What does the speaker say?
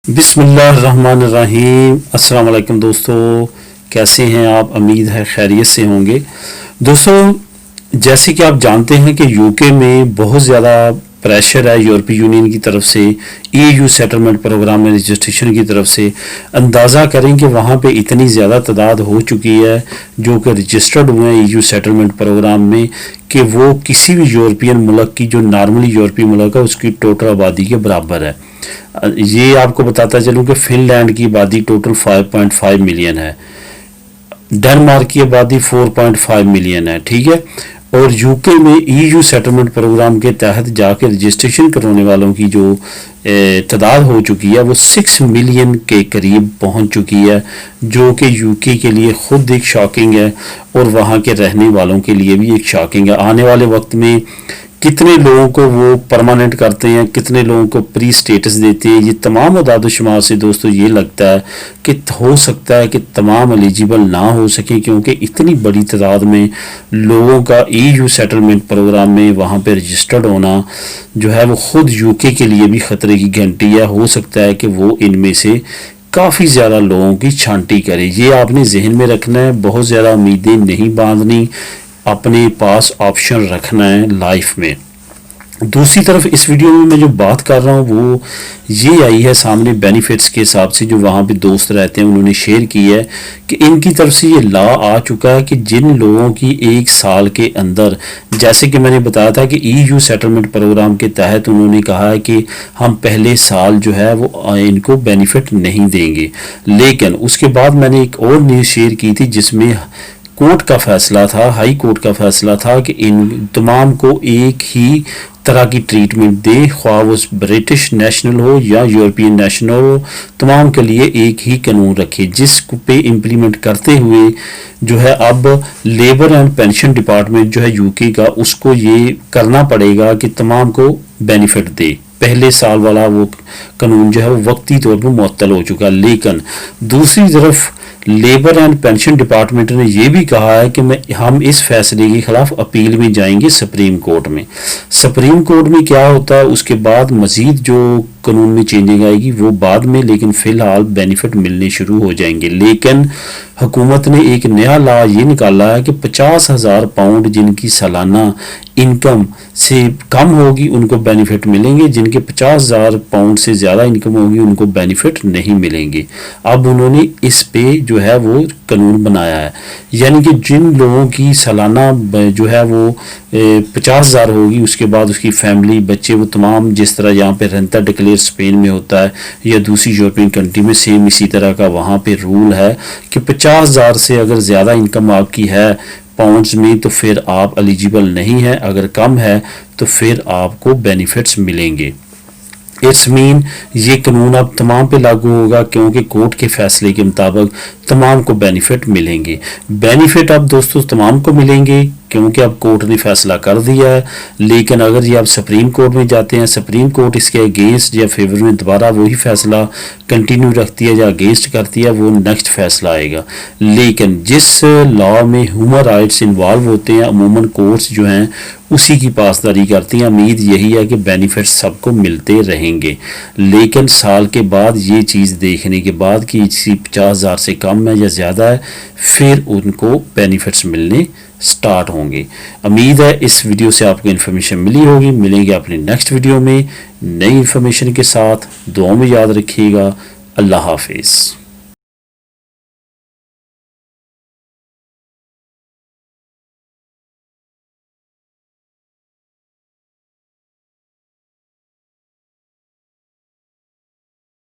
बिस्मिल्लाहिर्रहमानिर्रहीम। अस्सलाम वालेकुम दोस्तों, कैसे हैं आप? उम्मीद है खैरियत से होंगे। दोस्तों, जैसे कि आप जानते हैं कि यूके में बहुत ज़्यादा प्रेशर है यूरोपीय यूनियन की तरफ से, ईयू सेटलमेंट प्रोग्राम में रजिस्ट्रेशन की तरफ से। अंदाज़ा करें कि वहाँ पे इतनी ज़्यादा तादाद हो चुकी है जो कि रजिस्टर्ड हुए हैं ईयू सेटलमेंट प्रोग्राम में कि वो किसी भी यूरोपियन मुल्क की, जो नॉर्मली यूरोपीय मुल्क है, उसकी टोटल आबादी के बराबर है। ये आपको बताता चलूँ कि फिनलैंड की आबादी टोटल 5.5 मिलियन है, डेनमार्क की आबादी 4.5 मिलियन है, ठीक है। और यूके में ईयू सेटलमेंट प्रोग्राम के तहत जाकर रजिस्ट्रेशन करने वालों की जो तादाद हो चुकी है वो 6 मिलियन के करीब पहुंच चुकी है, जो कि यूके के लिए ख़ुद एक शॉकिंग है और वहाँ के रहने वालों के लिए भी एक शॉकिंग है। आने वाले वक्त में कितने लोगों को वो परमानेंट करते हैं, कितने लोगों को प्री स्टेटस देते हैं, ये तमाम अदाद-ओ-शुमार से दोस्तों ये लगता है कि हो सकता है कि तमाम एलिजिबल ना हो सके, क्योंकि इतनी बड़ी तादाद में लोगों का ईयू सेटलमेंट प्रोग्राम में वहाँ पे रजिस्टर्ड होना जो है वो ख़ुद यूके के लिए भी ख़तरे की घंटी है। हो सकता है कि वो इनमें से काफ़ी ज़्यादा लोगों की छांटी करे। ये आपने जहन में रखना है, बहुत ज़्यादा उम्मीदें नहीं बांधनी, अपने पास ऑप्शन रखना है लाइफ में। दूसरी तरफ इस वीडियो में मैं जो बात कर रहा हूँ वो ये आई है सामने बेनिफिट्स के हिसाब से, जो वहाँ पे दोस्त रहते हैं उन्होंने शेयर की है कि इनकी तरफ से ये लॉ आ चुका है कि जिन लोगों की 1 साल के अंदर, जैसे कि मैंने बताया था कि ईयू सेटलमेंट प्रोग्राम के तहत उन्होंने कहा है कि हम पहले साल जो है वो इनको बेनिफिट नहीं देंगे, लेकिन उसके बाद मैंने एक और न्यूज़ शेयर की थी जिसमें कोर्ट का फैसला था, हाई कोर्ट का फैसला था कि इन तमाम को एक ही तरह की ट्रीटमेंट दे, ख्वाह वो ब्रिटिश नेशनल हो या यूरोपियन नेशनल हो, तमाम के लिए एक ही कानून रखे, जिस पे इम्प्लीमेंट करते हुए जो है अब लेबर एंड पेंशन डिपार्टमेंट जो है यूके का, उसको ये करना पड़ेगा कि तमाम को बेनिफिट दे। पहले साल वाला वो कानून जो है वो वक्ती तौर पर मुअत्तल हो चुका है, लेकिन दूसरी तरफ लेबर एंड पेंशन डिपार्टमेंट ने यह भी कहा है कि हम इस फैसले के खिलाफ अपील में जाएंगे सुप्रीम कोर्ट में। सुप्रीम कोर्ट में क्या होता है उसके बाद मजीद जो कानून में चेंजिंग आएगी वो बाद में, लेकिन फिलहाल बेनिफिट मिलने शुरू हो जाएंगे। लेकिन हुकूमत ने एक नया लॉ ये निकाला है कि 50,000 पाउंड जिनकी सालाना इनकम से कम होगी उनको बेनिफिट मिलेंगे, जिनके 50,000 पाउंड से ज़्यादा इनकम होगी उनको बेनिफिट नहीं मिलेंगे। अब उन्होंने इस पे जो है वो कानून बनाया है, यानी कि जिन लोगों की सालाना जो है वो 50,000 होगी, उसके बाद उसकी फैमिली, बच्चे, वो तमाम जिस तरह यहाँ पे रेंटा डिक्लेयर स्पेन में होता है या दूसरी यूरोपियन कंट्री में सेम इसी तरह का वहाँ पे रूल है कि 50,000 से अगर ज़्यादा इनकम आपकी है पाउंड्स में तो फिर आप एलिजिबल नहीं है, अगर कम है तो फिर आपको बेनिफिट्स मिलेंगे। इट्स मीन ये कानून अब तमाम पे लागू होगा, क्योंकि कोर्ट के फैसले के मुताबिक तमाम को बेनिफिट मिलेंगे। बेनिफिट अब दोस्तों तमाम को मिलेंगे क्योंकि अब कोर्ट ने फैसला कर दिया है, लेकिन अगर ये आप सुप्रीम कोर्ट में जाते हैं, सुप्रीम कोर्ट इसके अगेंस्ट या फेवर में दोबारा वही फैसला कंटिन्यू रखती है या अगेंस्ट करती है, वो नेक्स्ट फैसला आएगा। लेकिन जिस लॉ में ह्यूमन राइट्स इन्वॉल्व होते हैं, अमूमन कोर्ट्स जो हैं उसी की पासदारी करती हैं। उम्मीद यही है कि बेनिफिट्स सबको मिलते रहेंगे, लेकिन साल के बाद ये चीज़ देखने के बाद कि इसी 50,000 से कम है या ज़्यादा है, फिर उनको बेनिफिट्स मिलने स्टार्ट होंगे। उम्मीद है इस वीडियो से आपको इन्फॉर्मेशन मिली होगी। मिलेंगे अपने नेक्स्ट वीडियो में नई इन्फॉर्मेशन के साथ। दुआ में याद रखिएगा। अल्लाह हाफिज़।